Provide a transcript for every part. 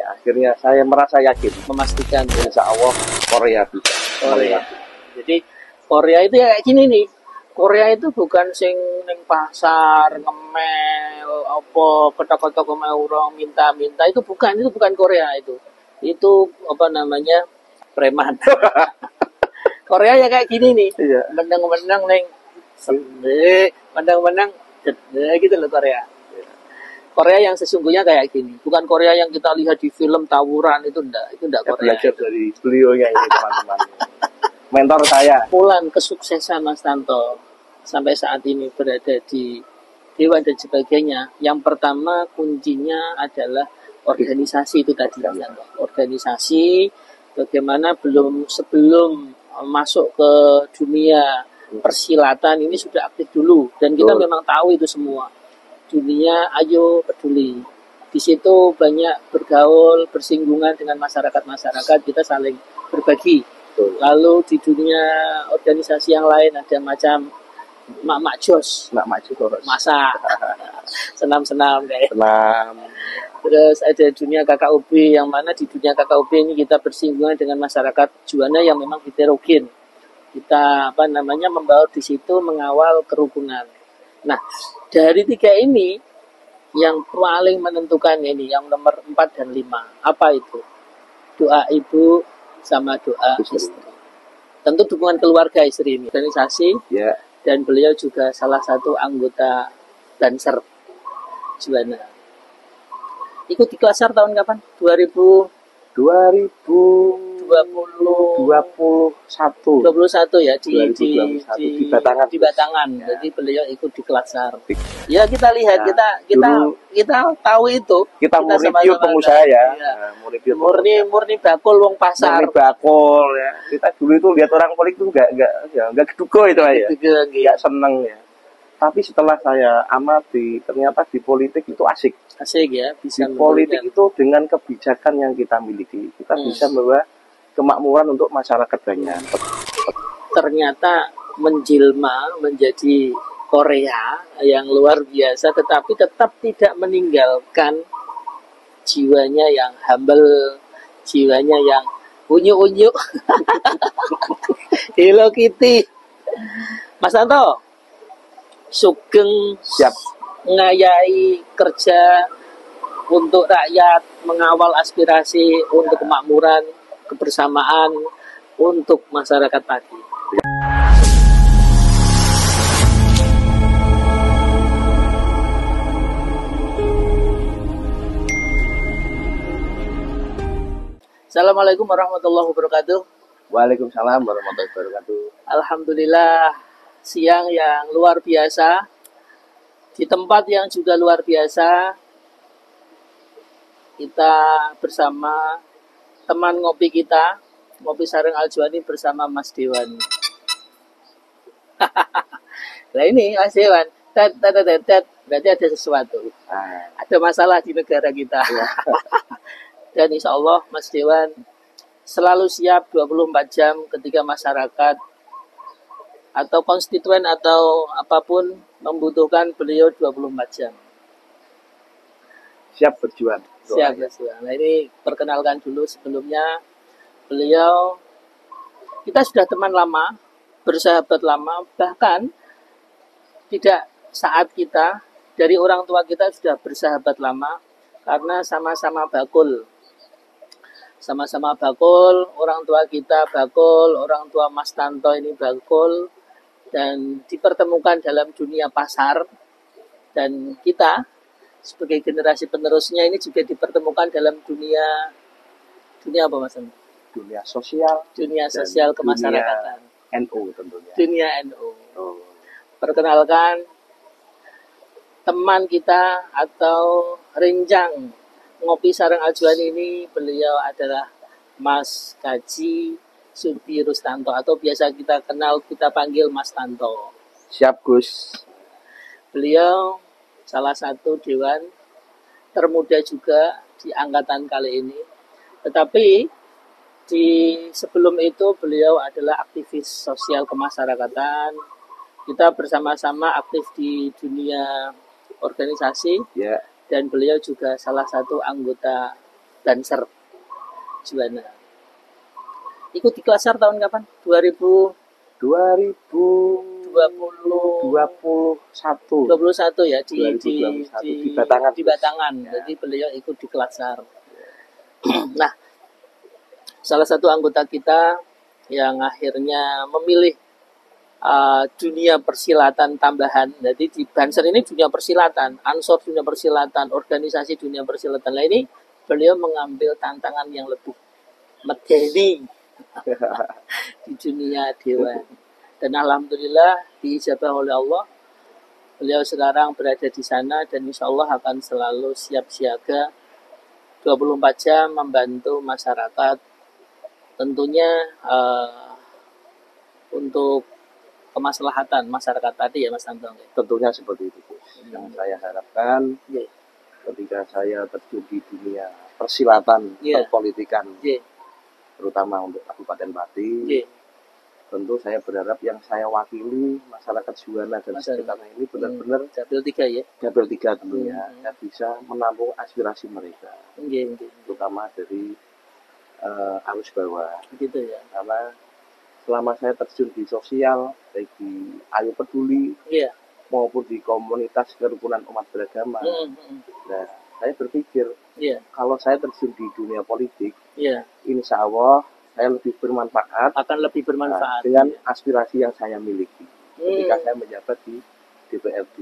akhirnya saya merasa yakin memastikan insya Allah Korea bisa. Korea. Jadi Korea itu ya kayak gini nih. Korea itu bukan sing ning pasar ngemel apa ketok-ketok sama orang minta-minta, itu bukan Korea itu. Itu apa namanya? Preman. Korea ya kayak gini nih. Iya. Menang-menang neng sende, menang-menang gitu loh Korea. Korea yang sesungguhnya kayak gini, bukan Korea yang kita lihat di film tawuran itu enggak Saya Korea. belajar dari beliaunya ini teman-teman. Mentor saya. Pulan kesuksesan Mas Tanto sampai saat ini berada di Dewan dan sebagainya. Yang pertama kuncinya adalah organisasi itu tadi, Mas Tanto. Organisasi bagaimana sebelum masuk ke dunia persilatan ini sudah aktif dulu dan kita memang tahu itu semua. Dunia ayo peduli. Di situ banyak bergaul, bersinggungan dengan masyarakat, kita saling berbagi. Lalu di dunia organisasi yang lain ada macam mak jos, masak, senam kayak. Senam. Terus ada dunia KKUB yang mana di dunia KKUB ini kita bersinggungan dengan masyarakat Juwana yang memang heterogen. Kita membaur di situ mengawal kerukunan. Nah, dari 3 ini yang paling menentukan ini yang nomor 4 dan 5. Apa itu? Doa ibu sama doa istri. Tentu dukungan keluarga istri ini, organisasi, dan beliau juga salah satu anggota Banser Juwana. Ikut di Klasar tahun kapan? 2021 ya di Batangan. Ya. Jadi beliau ikut di Klasar. Ya kita lihat, kita tahu itu. Kita murni pure pengusaha ya. Murni bakul wong pasar. Murni bakul ya. Kita dulu itu lihat orang politik itu enggak keduga itu aja. Enggak seneng ya. Tapi setelah saya amati ternyata di politik itu asik ya. Bisa di politik itu dengan kebijakan yang kita miliki kita bisa membawa kemakmuran untuk masyarakat banyak. Ternyata menjelma menjadi Korea yang luar biasa, tetapi tetap tidak meninggalkan jiwanya yang humble, jiwanya yang unyu-unyu. Hello Kitty. Mas Tanto, sugeng siap ngayai kerja untuk rakyat, mengawal aspirasi untuk kemakmuran, kebersamaan untuk masyarakat pagi. Assalamualaikum warahmatullahi wabarakatuh. Waalaikumsalam warahmatullahi wabarakatuh. Alhamdulillah, siang yang luar biasa di tempat yang juga luar biasa. Kita bersama teman ngopi kita, Ngopi Sareng Aljuani bersama Mas Dewan. Nah ini Mas Dewan, berarti ada sesuatu. Ada masalah di negara kita. Dan insya Allah Mas Dewan selalu siap 24 jam ketika masyarakat atau konstituen atau apapun membutuhkan beliau 24 jam. Siap berjuang. Nah ini perkenalkan dulu sebelumnya beliau, kita sudah teman lama, bersahabat lama, bahkan tidak saat kita dari orang tua kita sudah bersahabat lama karena sama-sama bakul. Sama-sama bakul, orang tua kita bakul, orang tua Mas Tanto ini bakul, dan dipertemukan dalam dunia pasar, dan kita sebagai generasi penerusnya ini juga dipertemukan dalam dunia apa Mas? Dunia sosial kemasyarakatan. NU tentunya. Dunia NU. Perkenalkan teman kita atau Renjang Ngopi Sareng Aljuani ini, beliau adalah Mas Kaji Supi Rustanto atau biasa kita panggil Mas Tanto. Siap Gus. Beliau salah satu dewan termuda juga di angkatan kali ini. Tetapi sebelum itu beliau adalah aktivis sosial kemasyarakatan. Kita bersama-sama aktif di dunia organisasi. Dan beliau juga salah satu anggota Banser Juwana. Ikut di Klasar tahun kapan? 2021 ya di Batangan. Di Batangan. Ya. Jadi beliau ikut di Klasar. Nah, salah satu anggota kita yang akhirnya memilih dunia persilatan tambahan. Jadi di Banser ini dunia persilatan, Ansor dunia persilatan, organisasi dunia persilatan. Nah ini beliau mengambil tantangan yang lebih medeni di dunia dewan. Dan alhamdulillah diijabah oleh Allah. Beliau sekarang berada di sana dan insya Allah akan selalu siap siaga 24 jam membantu masyarakat. Tentunya untuk kemaslahatan masyarakat tadi ya Mas Tanto. Tentunya seperti itu. Yang saya harapkan ketika saya terjun di dunia persilatan, perpolitikan, terutama untuk Kabupaten Pati, tentu saya berharap yang saya wakili masyarakat Juwana dan sekitarnya ini benar-benar Dapil 3 ya. Dapil 3 tentunya saya bisa menampung aspirasi mereka, terutama dari arus bawah. Gitu ya. Karena selama saya terjun di sosial, baik di Ayo Peduli maupun di komunitas kerukunan umat beragama, nah saya berpikir kalau saya terjun di dunia politik, insya Allah saya lebih bermanfaat, akan lebih bermanfaat dengan aspirasi yang saya miliki ketika saya menjabat di DPRD.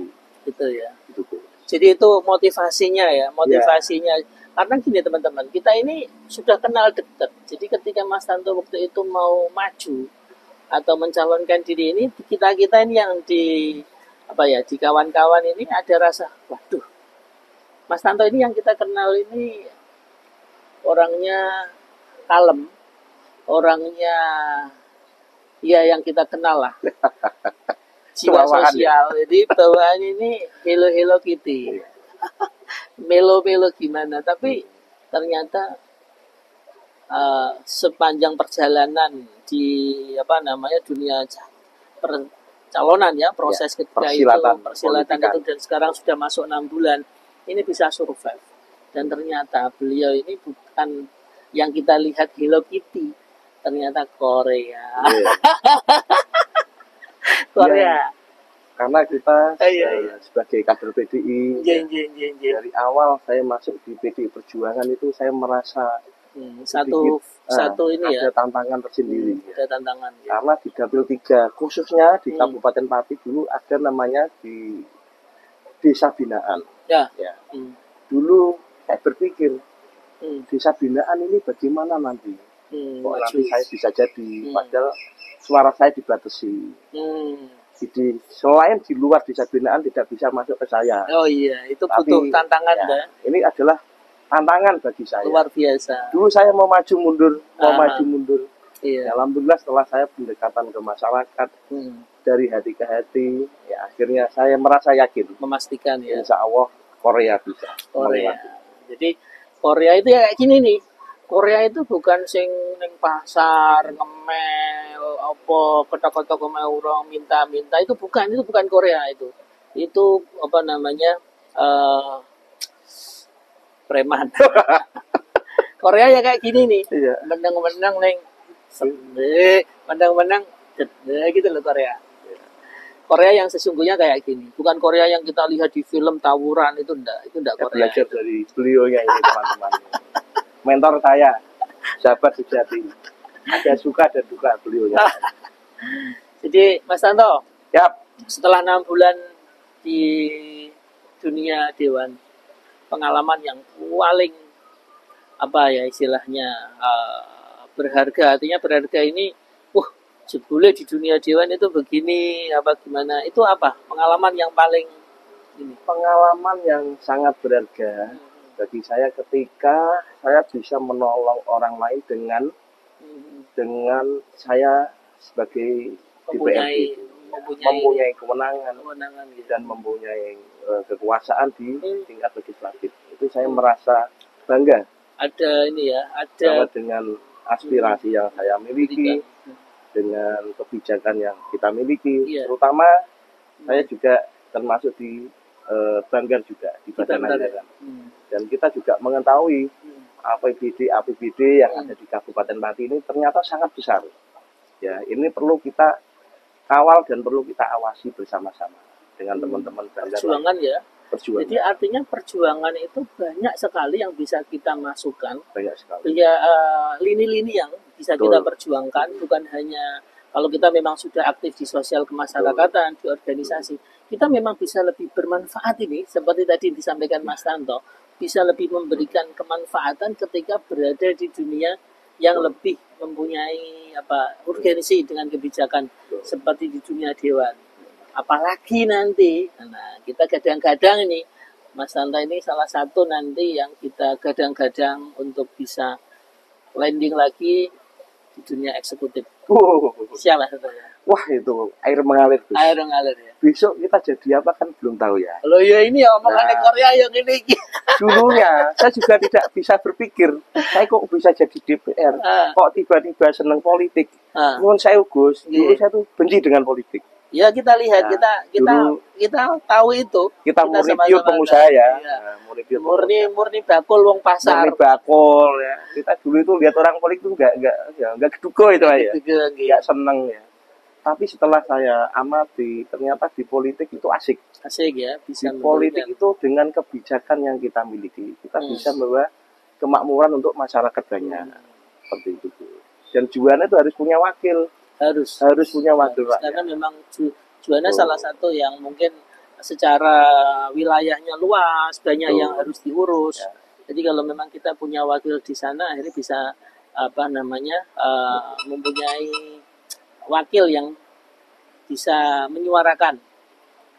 Itu ya. Itu. Jadi itu motivasinya ya, motivasinya. Karena gini teman-teman, kita ini sudah kenal dekat. Jadi ketika Mas Tanto waktu itu mau maju atau mencalonkan diri ini, kita ini yang di di kawan-kawan ini ada rasa, waduh, Mas Tanto ini yang kita kenal ini orangnya kalem, orangnya yang kita kenal lah. Jiwa sosial. Jadi bawaan ini Hello Kitty. Melo gimana, tapi ternyata sepanjang perjalanan di dunia percalonan ya, proses ketika persilatan itu dan sekarang sudah masuk 6 bulan, ini bisa survive. Dan ternyata beliau ini bukan yang kita lihat Hello Kitty, ternyata Korea. Korea. Karena kita sebagai kader PDI, dari awal saya masuk di PDI Perjuangan itu saya merasa satu ini ada tantangan tersendiri. Ada tantangan. Karena di Dapil 3 khususnya di Kabupaten Pati dulu ada namanya di Desa Binaan. Dulu saya berpikir Desa Binaan ini bagaimana nanti? Kok nanti saya bisa jadi, padahal suara saya dibatasi. Jadi selain di luar Desa Binaan tidak bisa masuk ke saya. Oh iya, itu butuh tantangan ya. Ini adalah tantangan bagi saya. Luar biasa. Dulu saya mau maju mundur, Iya. Alhamdulillah setelah saya pendekatan ke masyarakat dari hati ke hati, ya akhirnya saya merasa yakin. Memastikan ya. Insya Allah Korea bisa. Jadi Korea itu ya kayak gini nih. Korea itu bukan sing ning pasar ngemel apa ketok-ketok orang minta-minta, itu bukan Korea itu. Itu preman. Korea ya kayak gini nih. Menang-menang ning menang-menang gitu loh Korea. Korea yang sesungguhnya kayak gini, bukan Korea yang kita lihat di film tawuran, itu enggak Korea. Belajar dari beliaunya ini teman-teman. Mentor saya, sahabat sejati. Ada suka dan duka beliaunya. Jadi Mas Tanto, setelah 6 bulan di dunia dewan, pengalaman yang paling istilahnya berharga, artinya berharga ini, jebule di dunia dewan itu begini, gimana, itu apa? Pengalaman yang paling ini? Pengalaman yang sangat berharga bagi saya ketika saya bisa menolong orang lain dengan saya sebagai DPRD mempunyai kewenangan gitu, dan mempunyai kekuasaan di tingkat legislatif. Itu saya merasa bangga. Ada ini ya, ada dengan aspirasi yang saya miliki, dengan kebijakan yang kita miliki, terutama saya juga termasuk di Banggar juga di Badan Anggaran. Dan kita juga mengetahui APBD yang ada di Kabupaten Pati ini ternyata sangat besar. Ya, ini perlu kita kawal dan perlu kita awasi bersama-sama dengan teman-teman perjuangan ya. Perjuangan. Jadi artinya perjuangan itu banyak sekali yang bisa kita masukkan. Banyak sekali. Ya, lini-lini yang bisa kita perjuangkan, bukan hanya kalau kita memang sudah aktif di sosial kemasyarakatan, di organisasi, kita memang bisa lebih bermanfaat ini, seperti tadi disampaikan Mas Tanto, bisa lebih memberikan kemanfaatan ketika berada di dunia yang lebih mempunyai urgensi dengan kebijakan seperti di dunia dewan. Apalagi nanti, nah kita gadang-gadang ini, Mas Tanto ini salah satu nanti yang kita gadang-gadang untuk bisa landing lagi di dunia eksekutif. Siapa satunya? Wah, itu air mengalir. Air mengalir ya. Besok kita jadi apa kan belum tahu ya. Loh ya ini ya omongan Korea yang ini. Dulunya saya juga tidak bisa berpikir, saya kok bisa jadi DPR, kok tiba-tiba seneng politik. Mohon saya Gus, dulu saya tuh benci dengan politik. Ya kita lihat, kita tahu itu. Kita murni pure pengusaha ya. Murni bakul wong pasar. Murni bakul ya. Kita dulu itu lihat orang politik itu enggak keduga itu aja. Enggak seneng ya. Tapi setelah saya amati, ternyata di politik itu asik. Asik ya, bisa di politik itu dengan kebijakan yang kita miliki, kita bisa membawa kemakmuran untuk masyarakat banyak. Seperti itu. Dan Juwana itu harus punya wakil. Harus punya wakil. Karena memang Juwana salah satu yang mungkin secara wilayahnya luas, banyak yang harus diurus. Jadi kalau memang kita punya wakil di sana, akhirnya bisa mempunyai wakil yang bisa menyuarakan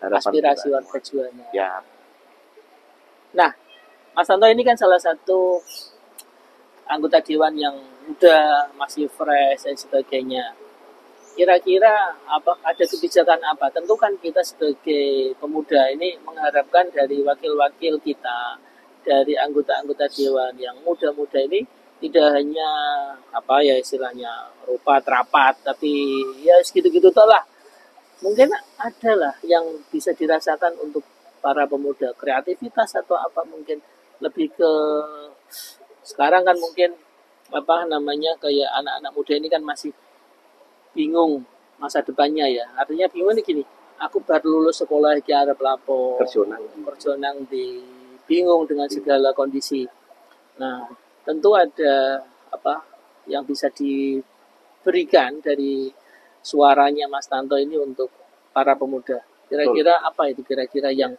aspirasi warga Juwana. Ya. Nah, Mas Tanto ini kan salah satu anggota dewan yang muda, masih fresh dan sebagainya. Kira-kira ada kebijakan apa? Tentu kan kita sebagai pemuda ini mengharapkan dari wakil-wakil kita, dari anggota-anggota dewan yang muda-muda ini tidak hanya istilahnya rapat, tapi ya segitu-gitu toh lah. Mungkin adalah yang bisa dirasakan untuk para pemuda, kreativitas atau mungkin lebih ke sekarang kan mungkin kayak anak-anak muda ini kan masih bingung masa depannya ya. Artinya bingung ini gini, aku baru lulus sekolah iki arep lapo, kerja nang di bingung dengan segala kondisi. Nah, tentu ada yang bisa diberikan dari suaranya Mas Tanto ini untuk para pemuda. Kira-kira apa itu yang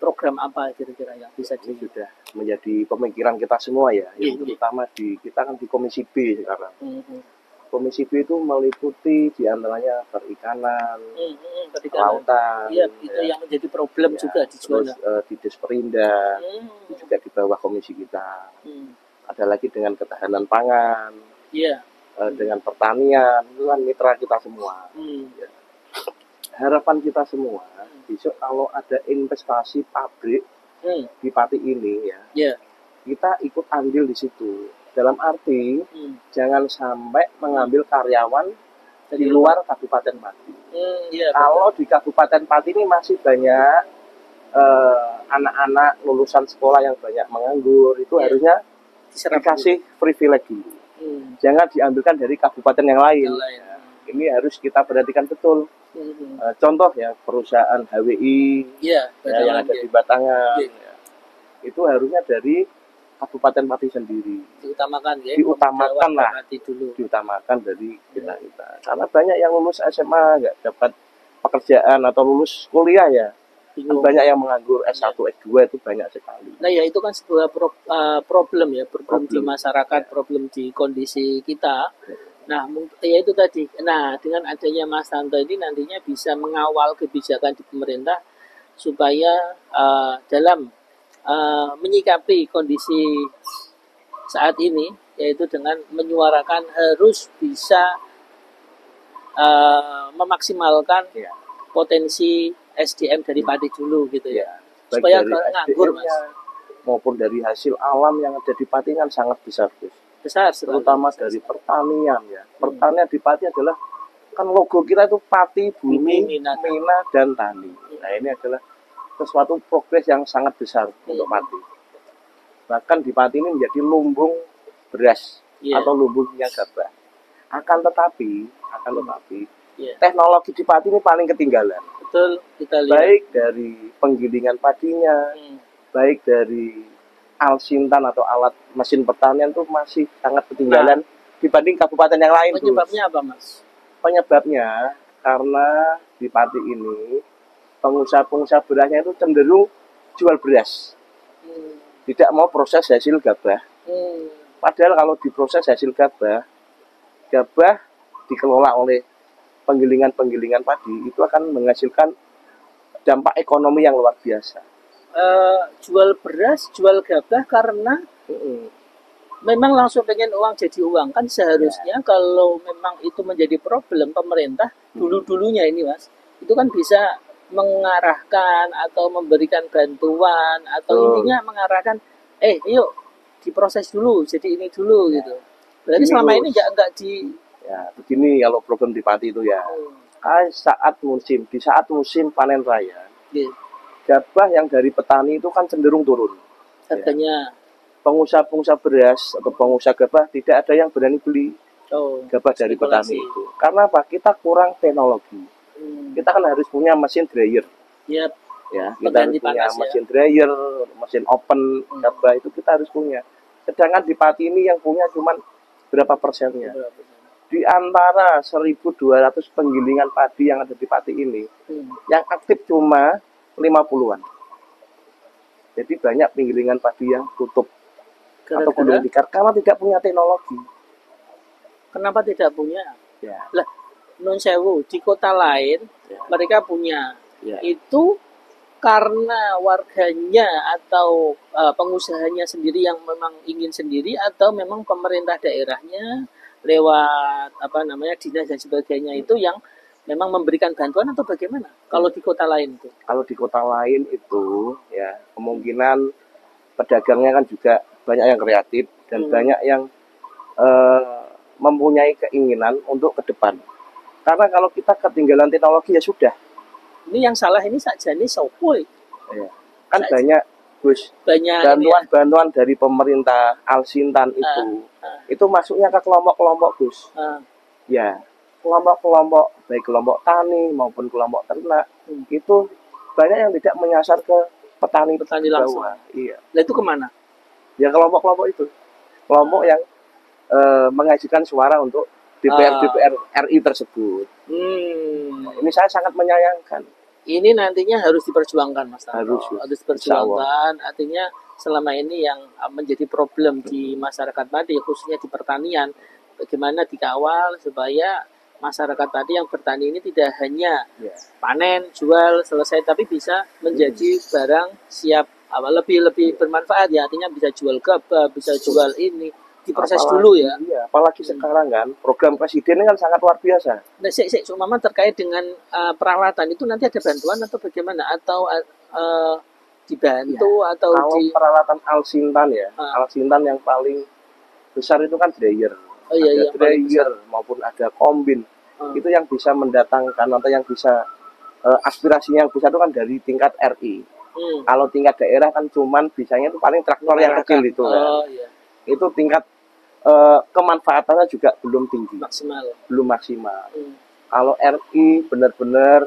program apa kira-kira yang bisa sudah menjadi pemikiran kita semua ya. Yang terutama kita kan di Komisi B sekarang. Komisi B itu meliputi diantaranya perikanan, kelautan. Iya, itu yang menjadi problem juga di Juwana. Di Desperinda, juga di bawah komisi kita. Ada lagi dengan ketahanan pangan, dengan pertanian, itu kan mitra kita semua. Ya. Harapan kita semua, besok kalau ada investasi pabrik di Pati ini kita ikut andil di situ. Dalam arti, jangan sampai mengambil karyawan di luar Kabupaten Pati. Kalau di Kabupaten Pati ini masih banyak anak-anak lulusan sekolah yang banyak menganggur, itu harusnya dikasih privilege. Jangan diambilkan dari kabupaten yang lain. Ini harus kita perhatikan betul. Contoh ya, perusahaan HWI yang ada di Batangan, itu harusnya dari Kabupaten Pati sendiri. Diutamakan dari kita. Karena banyak yang lulus SMA nggak dapat pekerjaan atau lulus kuliah ya. Banyak yang menganggur S1, S2 itu banyak sekali. Nah ya itu kan sebuah problem di masyarakat, problem di kondisi kita. Nah ya itu tadi. Nah dengan adanya Mas Tanto ini nantinya bisa mengawal kebijakan di pemerintah supaya dalam menyikapi kondisi saat ini, yaitu dengan menyuarakan harus bisa memaksimalkan potensi SDM dari Pati dulu gitu ya. Supaya nganggur Mas. Maupun dari hasil alam yang ada di Pati kan sangat besar, Gus. Besar terutama dari pertanian ya. Pertanian di Pati adalah kan logo kita itu Pati, Bumi, Mina dan Tani. Nah, ini adalah sesuatu progres yang sangat besar untuk Pati. Bahkan di Pati ini menjadi lumbung beras atau lumbung minyak gabah. Akan tetapi teknologi di Pati ini paling ketinggalan. Betul, kita lihat. Baik dari penggilingan padinya, baik dari alsintan atau alat mesin pertanian itu masih sangat ketinggalan dibanding kabupaten yang lain. Penyebabnya apa, Mas? Penyebabnya karena di Pati ini pengusaha-pengusaha berasnya itu cenderung jual beras. Tidak mau proses hasil gabah. Padahal kalau diproses hasil gabah dikelola oleh penggilingan padi itu akan menghasilkan dampak ekonomi yang luar biasa. Jual beras, jual gabah karena memang langsung pengen uang jadi uang. Kan seharusnya kalau memang itu menjadi problem pemerintah dulu-dulunya ini, Mas, itu kan bisa mengarahkan atau memberikan bantuan atau intinya mengarahkan yuk diproses dulu jadi ini dulu gitu. Berarti selama ini enggak di begini kalau program di Pati itu ya. Di saat musim panen raya. Gabah yang dari petani itu kan cenderung turun harganya. Pengusaha-pengusaha beras atau pengusaha gabah tidak ada yang berani beli gabah dari petani itu. Karena apa? Kita kurang teknologi. Kita kan harus punya mesin dryer. Ya, kita harus punya mesin dryer, mesin open gabah itu kita harus punya. Sedangkan di Pati ini yang punya cuma berapa persennya? Di antara 1.200 penggilingan padi yang ada di Pati ini, yang aktif cuma 50-an. Jadi banyak penggilingan padi yang tutup atau gulung tikar karena tidak punya teknologi. Kenapa tidak punya? Lah, non sewu di kota lain mereka punya. Itu karena warganya atau pengusahanya sendiri yang memang ingin sendiri atau memang pemerintah daerahnya lewat dinas dan sebagainya itu yang memang memberikan bantuan atau bagaimana? Kalau di kota lain itu? Kalau di kota lain itu ya kemungkinan pedagangnya kan juga banyak yang kreatif dan banyak yang mempunyai keinginan untuk ke depan. Karena kalau kita ketinggalan teknologi ya sudah. Ini yang salah ini saja nih sopoi. Kan banyak Gus. Bantuan dari pemerintah Alsintan itu masuknya ke kelompok-kelompok Gus. Ya, kelompok-kelompok baik kelompok tani maupun kelompok ternak itu banyak yang tidak menyasar ke petani langsung. Iya. Nah itu kemana? Ya kelompok-kelompok itu, kelompok yang mengajukan suara untuk DPR RI tersebut. Ini saya sangat menyayangkan. Ini nantinya harus diperjuangkan, Mas Tanto. Harus diperjuangkan. Artinya selama ini yang menjadi problem di masyarakat tadi, khususnya di pertanian, bagaimana dikawal supaya masyarakat tadi yang bertani ini tidak hanya panen, jual, selesai, tapi bisa menjadi barang siap lebih bermanfaat ya. Artinya bisa jual gabah, bisa jual ini. Diproses dulu ya. Iya, apalagi sekarang kan program presiden kan sangat luar biasa. Nah, Mama terkait dengan peralatan itu nanti ada bantuan atau bagaimana atau dibantu atau kalau peralatan Alsintan ya. Alsintan yang paling besar itu kan dryer. Ada dryer maupun ada kombin. Itu yang bisa mendatangkan atau yang bisa aspirasinya yang besar itu kan dari tingkat RI. Kalau tingkat daerah kan cuman bisanya itu paling traktor yang kecil itu kan. Itu tingkat kemanfaatannya juga belum tinggi, belum maksimal. Kalau RI benar-benar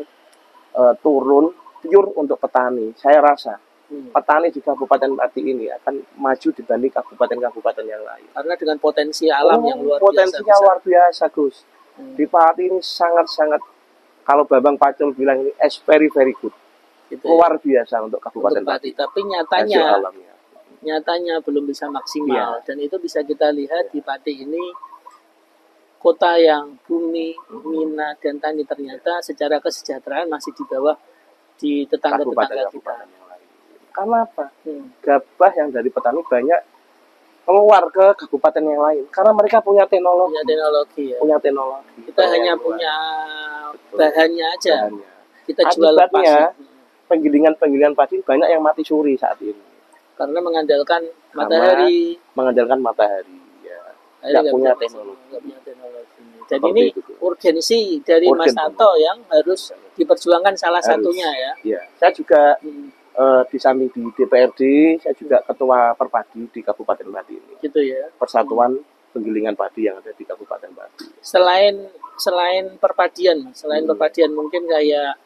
turun pure untuk petani, saya rasa petani di Kabupaten Pati ini akan maju dibanding kabupaten-kabupaten yang lain. Karena dengan potensi alam yang luar biasa. Potensinya luar biasa, Gus. Di Pati ini sangat-sangat, kalau Bambang Pacul bilang ini very very good. Gitu luar biasa untuk Kabupaten Pati. Tapi nyatanya belum bisa maksimal dan itu bisa kita lihat di Pati ini kota yang bumi, mina dan tani ternyata secara kesejahteraan masih di bawah di tetangga-tetangga kita. Karena apa? Gabah yang dari petani banyak keluar ke kabupaten yang lain karena mereka punya teknologi. Punya teknologi. Kita hanya punya bahannya aja. Kita jual lepas. Penggilingan padi banyak yang mati suri saat ini. Karena mengandalkan matahari ya. Tidak punya teknologi. Jadi ini urgensi dari Mas Tanto yang harus diperjuangkan salah satunya ya. Saya juga di samping di DPRD, saya juga ketua Perpadi di Kabupaten Pati ini. Gitu ya. Persatuan Penggilingan Padi yang ada di Kabupaten Pati. Selain perpadian, perpadian mungkin kayak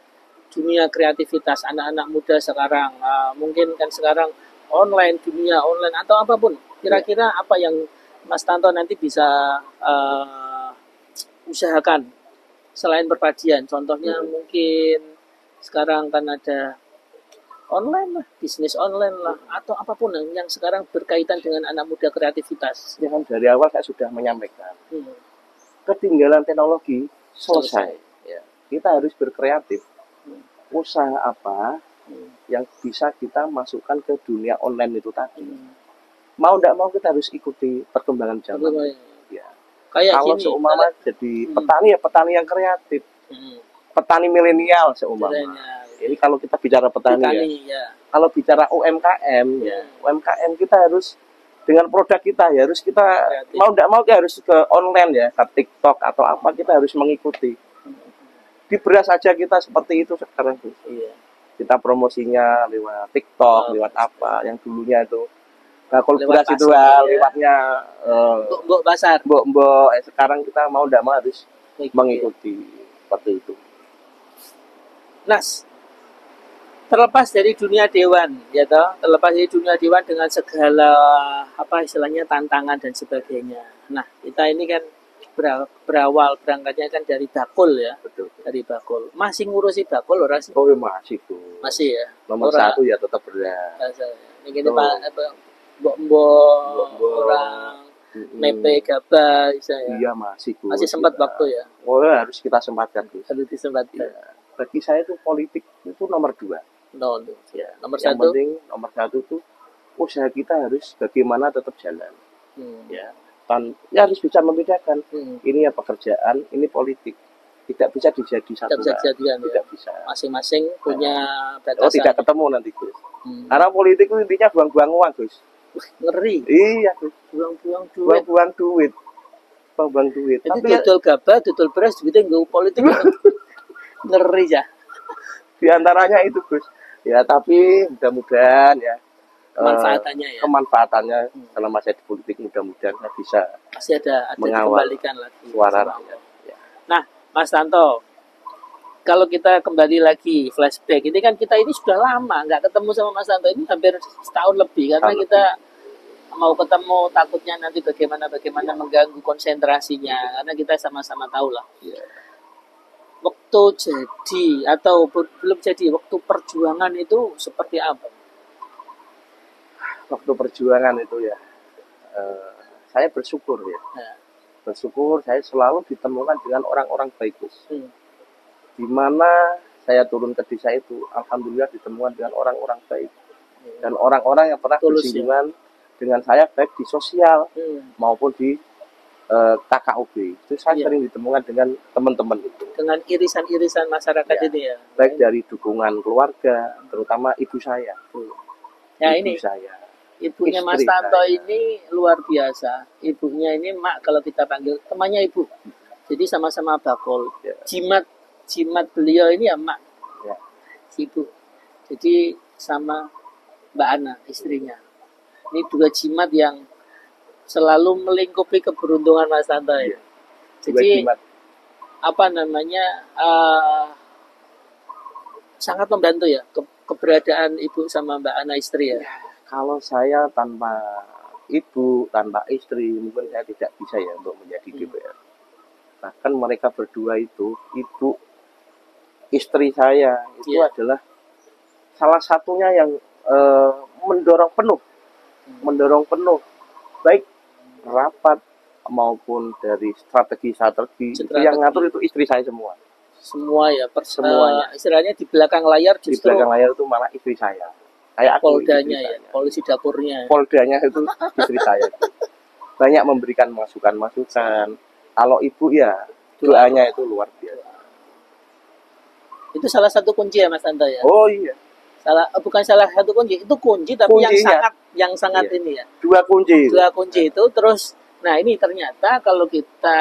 dunia kreativitas anak-anak muda sekarang, mungkin kan sekarang dunia online atau apapun. Kira-kira apa yang Mas Tanto nanti bisa usahakan selain perpadian? Contohnya mungkin sekarang kan ada online lah, bisnis online lah, atau apapun yang sekarang berkaitan dengan anak muda kreativitas. Ya kan dari awal saya sudah menyampaikan, ketinggalan teknologi selesai. Ya. Kita harus berkreatif. Usaha apa yang bisa kita masukkan ke dunia online itu tadi. Mau tidak mau kita harus ikuti perkembangan zaman. Ya. Kalau seumpama jadi petani, ya petani yang kreatif. Petani milenial seumpama. Ini kalau kita bicara petani ya. Kalau bicara UMKM ya, UMKM kita harus dengan produk kita ya harus kita kreatif. Mau tidak mau kita harus ke online ya, ke TikTok atau apa, kita harus mengikuti. Di beras saja kita seperti itu sekarang. Iya. Kita promosinya lewat TikTok, lewat apa yang dulunya itu bakul beras itu lewatnya mbok pasar. Mbok sekarang kita mau tidak mau harus mengikuti seperti itu. Nas, terlepas dari dunia dewan, ya toh, terlepas dari dunia dewan dengan segala apa istilahnya tantangan dan sebagainya. Nah, kita ini kan berawal berangkatnya kan dari bakul ya. Betul. Dari bakul. Masih ngurusi bakul ora sih? Oh, ya masih tuh. Masih ya. Nomor satu ya tetap beras. Ini gini Pak, mbok orang mepe gabah saya. Iya masih tuh. Masih sempat waktu ya. Oh, harus kita sempatkan tuh. Harus disempatkan. Ya. Bagi saya itu politik itu nomor 2. Ya. Nomor yang 1. Penting nomor 1 itu usaha kita harus bagaimana tetap jalan. Ya. Ya harus bisa membedakan ini ya pekerjaan, ini politik, tidak bisa dijadikan tidak bisa. Masing-masing punya batasan. Tidak ketemu nanti Gus. Karena politik itu intinya buang-buang uang Gus. Ngeri. Iya Gus. Buang-buang duit. Buang-buang duit. Tapi dodol gabah, dodol beras duitnya nggak politik. Ngeri ya. Di antaranya itu Gus. Ya tapi mudah-mudahan ya. Kemanfaatannya selama saya di politik mudah-mudahan saya bisa masih ada dikembalikan lagi suara rakyat. Ya. Nah, Mas Tanto, kalau kita kembali lagi flashback, ini kan kita ini sudah lama nggak ketemu sama Mas Tanto ini hampir setahun lebih karena kita mau ketemu takutnya nanti bagaimana mengganggu konsentrasinya karena kita sama-sama tahu lah. Ya. Waktu jadi atau belum jadi waktu perjuangan itu seperti apa? Waktu perjuangan itu ya, saya bersyukur ya. Bersyukur saya selalu ditemukan dengan orang-orang baik. Di mana saya turun ke desa itu, alhamdulillah ditemukan dengan orang-orang baik. Dan orang-orang yang pernah bersinggungan dengan saya baik di sosial maupun di KKUB. Itu saya sering ditemukan dengan teman-teman itu. Dengan irisan-irisan masyarakat ini ya. Baik dari dukungan keluarga, terutama ibu saya. Ya ibu saya. Ibunya Mas Tanto ini luar biasa. Ibunya ini mak kalau kita panggil temannya ibu. Jadi sama-sama bakul. Ya. Jimat beliau ini ya mak. Ya. Ibu. Jadi sama Mbak Ana istrinya. Ini 2 jimat yang selalu melingkupi keberuntungan Mas Tanto ya. Jadi apa namanya sangat membantu ya keberadaan ibu sama Mbak Ana istri ya. Kalau saya tanpa ibu, tanpa istri, mungkin saya tidak bisa ya untuk menjadi DPR. Bahkan mereka berdua itu, ibu, istri saya, itu adalah salah satunya yang mendorong penuh, baik rapat maupun dari strategi itu yang ngatur itu istri saya semua. Semua ya, semuanya. Istilahnya di belakang layar justru. Di belakang layar itu malah istri saya. Kayak Poldanya ya, polisi dapurnya. Poldanya itu istri saya. Banyak memberikan masukan-masukan. Kalau ibu ya doanya itu luar biasa. Itu salah satu kunci ya Mas Tanto ya. Oh iya. Bukan salah satu kunci, itu kunci tapi kuncinya, yang sangat iya. Ini ya. 2 kunci. 2 kunci itu terus. Nah ini ternyata kalau kita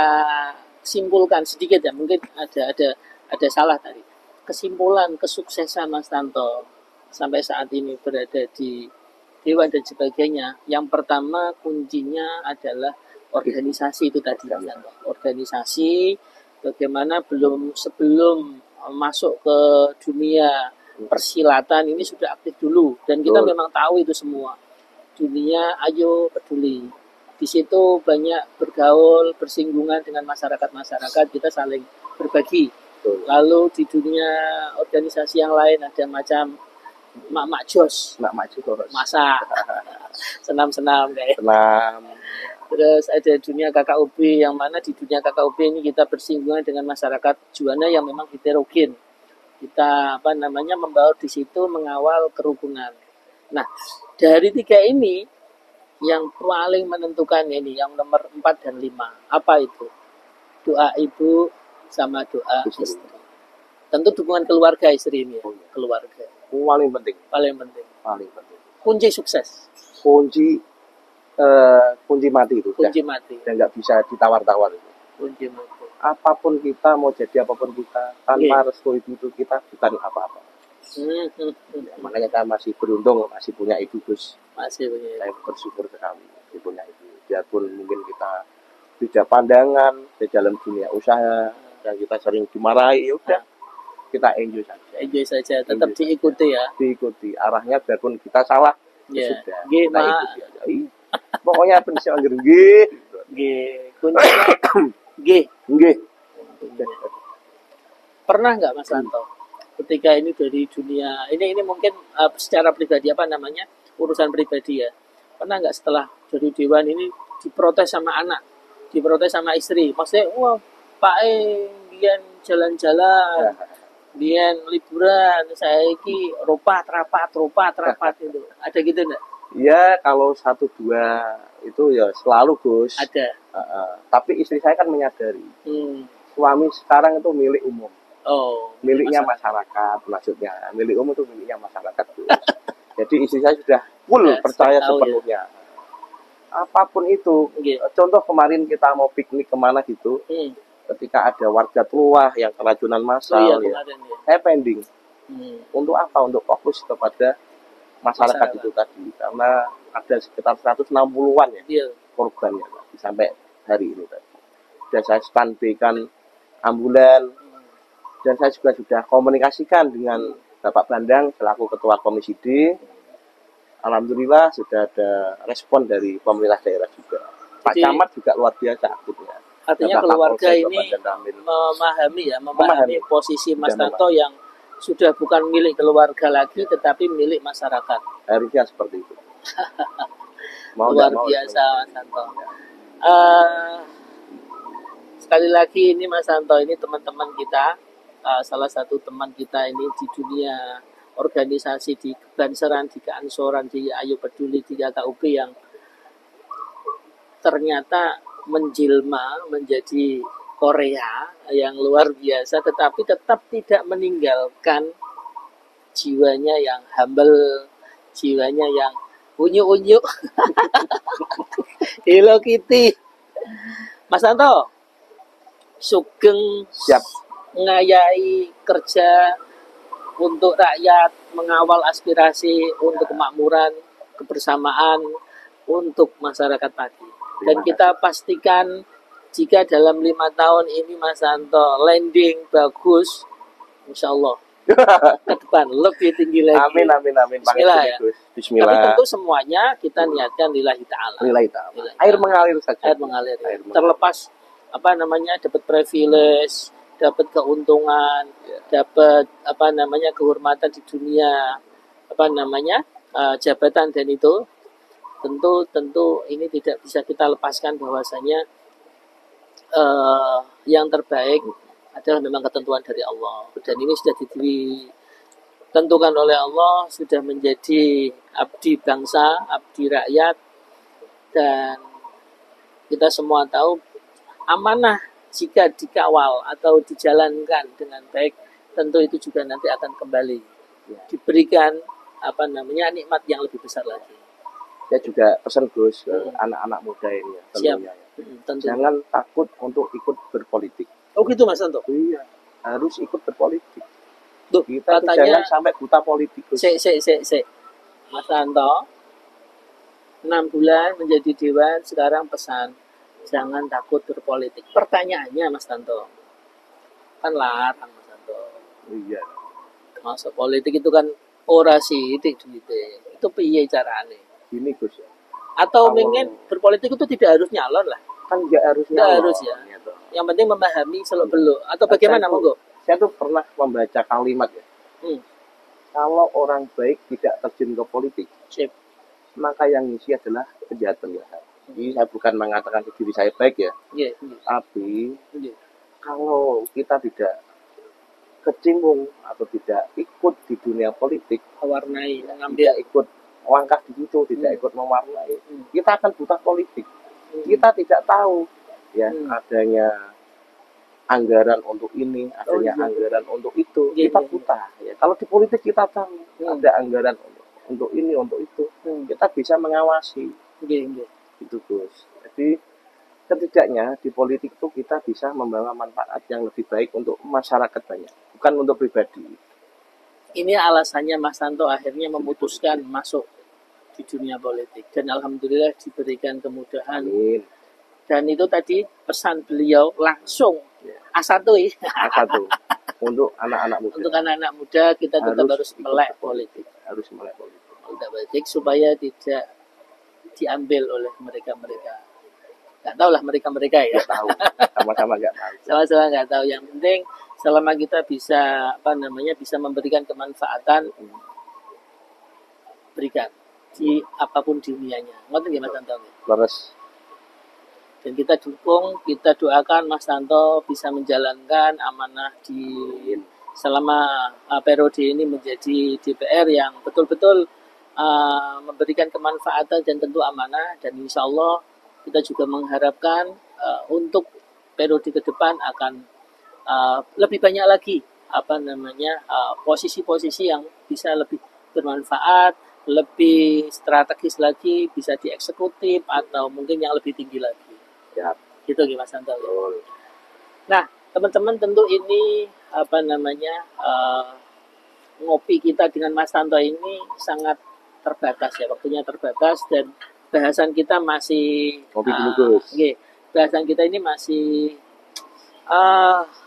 simpulkan sedikit ya, mungkin ada salah tadi. Kesimpulan kesuksesan Mas Tanto sampai saat ini berada di Dewan dan sebagainya, yang pertama kuncinya adalah organisasi itu tadi. Organisasi, bagaimana sebelum masuk ke dunia persilatan ini sudah aktif dulu, dan kita memang tahu itu semua. Dunia Ayo Peduli, di situ banyak bergaul, bersinggungan dengan masyarakat, kita saling berbagi. Lalu di dunia organisasi yang lain ada macam Mak Jos, masak, senam kayak. Terus ada dunia KKUB, yang mana di dunia KKUB ini kita bersinggungan dengan masyarakat Juwana yang memang heterogen. Kita membaur di situ, mengawal kerukunan. Nah, dari 3 ini yang paling menentukan ini yang nomor 4 dan 5. Apa itu? Doa ibu sama doa istri. Tentu dukungan keluarga istri ini, keluarga. Paling penting. Kunci sukses. Kunci mati itu. Kunci mati. Dan nggak bisa ditawar-tawar itu. Kunci mati. Apapun kita, mau jadi apapun kita, tanpa restu itu kita bukan apa-apa. Makanya saya masih beruntung, masih punya ibu, Gus. Masih punya. Saya bersyukur sekali punya ibu. Biarpun mungkin kita beda pandangan di dalam dunia usaha, dan kita sering dimarahi, ya udah, kita enjoy saja. Tetap diikuti ya. Diikuti arahnya, biarpun kita salah, ya sudah. Kita ikuti aja. Pokoknya prinsip anggar kuncinya nggih. Pernah nggak Mas Santo, ketika ini dari dunia ini mungkin secara pribadi urusan pribadi ya, pernah nggak setelah dari dewan ini diprotes sama anak, diprotes sama istri, maksudnya wah Pak biyen jalan-jalan, biyen liburan, saya iki rapat itu, ada gitu enggak? Ya kalau 1-2 itu ya selalu, Gus. Ada. Tapi istri saya kan menyadari, suami sekarang itu milik umum. Miliknya masyarakat, maksudnya milik umum itu miliknya masyarakat, Gus. Jadi istri saya sudah full percaya sepenuhnya. Apapun itu, contoh kemarin kita mau piknik kemana gitu, ketika ada warga tua yang keracunan massal, saya pending. Untuk apa? Untuk fokus kepada masyarakat itu tadi, karena ada sekitar 160-an korbannya sampai hari ini tadi. Dan saya standbykan ambulan, dan saya juga sudah komunikasikan dengan Bapak Bandang selaku Ketua Komisi D. Alhamdulillah sudah ada respon dari pemerintah daerah juga. Pak Camat juga luar biasa aktifnya. Artinya keluarga ini memahami posisi Mas Tanto yang sudah bukan milik keluarga lagi, tetapi milik masyarakat. Harusnya seperti itu. Luar biasa Mas Santo. Sekali lagi ini Mas Santo, ini teman-teman kita, salah satu teman kita ini di dunia organisasi, di kebanseran, di keansoran, di Ayo Peduli, di KKUB yang ternyata menjelma menjadi Korea yang luar biasa, tetapi tetap tidak meninggalkan jiwanya yang humble, jiwanya yang unyu-unyu. Hello Kitty. Mas Santo, sugeng siap ngayai kerja untuk rakyat, mengawal aspirasi untuk kemakmuran, kebersamaan untuk masyarakat Pati. Dan kita pastikan jika dalam 5 tahun ini Mas Santo landing bagus, insya Allah ke depan lebih tinggi lagi. Amin. Bismillah ya. Bismillah. Tapi tentu semuanya kita niatkan lillahi ta'ala. Air mengalir saja. Air mengalir. Terlepas dapat privilege, dapat keuntungan, dapat kehormatan di dunia, jabatan, dan itu tentu ini tidak bisa kita lepaskan bahwasanya yang terbaik adalah memang ketentuan dari Allah, dan ini sudah ditentukan oleh Allah, sudah menjadi abdi bangsa, abdi rakyat, dan kita semua tahu amanah jika dikawal atau dijalankan dengan baik, tentu itu juga nanti akan kembali diberikan nikmat yang lebih besar lagi. Saya juga pesan Gus ke anak-anak muda ini tentunya. Jangan takut untuk ikut berpolitik. Oh gitu Mas Santo? Iya, harus ikut berpolitik. Duh, kita jangan sampai buta politikus. Mas Tanto, 6 bulan menjadi dewan, sekarang pesan jangan takut berpolitik. Pertanyaannya Mas Tanto, kan larang Mas Tanto. Iya. Masuk politik itu kan orasi itu piye carane? Gini Gus. Atau mungkin berpolitik itu tidak harus nyalon lah. Kan nggak harus nyalon. Nggak harus ya. Gitu. Yang penting memahami seluk-beluk. Atau bagaimana monggo? Saya tuh pernah membaca kalimat ya. Kalau orang baik tidak terjun ke politik, maka yang ngisi adalah penjahat-penjahat. Jadi saya bukan mengatakan diri saya baik ya, tapi kalau kita tidak kecimpung atau tidak ikut di dunia politik, mewarnai, tidak ikut langkah di situ, tidak ikut mewarnai, kita akan buta politik. Kita tidak tahu ya adanya anggaran untuk ini, adanya anggaran untuk itu, kita buta. Ya, kalau di politik kita tahu ada anggaran untuk ini, untuk itu, kita bisa mengawasi. Itu Gus. Jadi setidaknya di politik itu kita bisa membawa manfaat yang lebih baik untuk masyarakat banyak, bukan untuk pribadi. Ini alasannya Mas Tanto akhirnya memutuskan masuk di dunia politik dan alhamdulillah diberikan kemudahan. Amin. Dan itu tadi pesan beliau langsung A1 ya. A1 untuk anak-anak muda. Untuk anak-anak muda kita tetap harus melek politik. Harus melek politik. Melek politik supaya tidak diambil oleh mereka-mereka. Nggak tahu lah mereka-mereka ya. Nggak tahu. Sama-sama nggak tahu. Sama-sama nggak tahu. Yang penting selama kita bisa bisa memberikan kemanfaatan, berikan di apapun dunianya. Ngerti nggak Mas Tanto? Terus. Dan kita dukung, kita doakan Mas Tanto bisa menjalankan amanah di selama periode ini menjadi DPR yang betul-betul memberikan kemanfaatan dan tentu amanah. Dan insya Allah kita juga mengharapkan untuk periode ke depan akan lebih banyak lagi posisi-posisi yang bisa lebih bermanfaat, lebih strategis lagi, bisa dieksekutif atau mungkin yang lebih tinggi lagi. Ya, gitu Mas Tanto. Nah, teman-teman tentu ini ngopi kita dengan Mas Tanto ini sangat terbatas ya, waktunya terbatas dan bahasan kita masih bahasan kita ini masih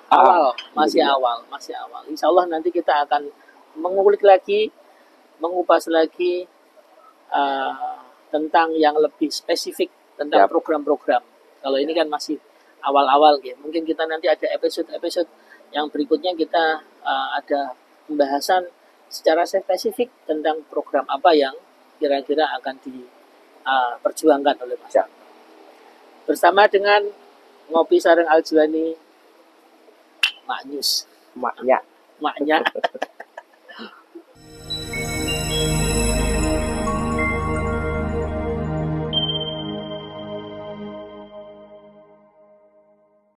awal. Insya Allah nanti kita akan mengulik lagi, mengupas lagi tentang yang lebih spesifik tentang program-program. Kalau ini kan masih awal-awal ya. Mungkin kita nanti ada episode-episode yang berikutnya kita ada pembahasan secara spesifik tentang program apa yang kira-kira akan diperjuangkan oleh Mas. Bersama dengan Ngopi Sareng Al-Juwani, Maknya.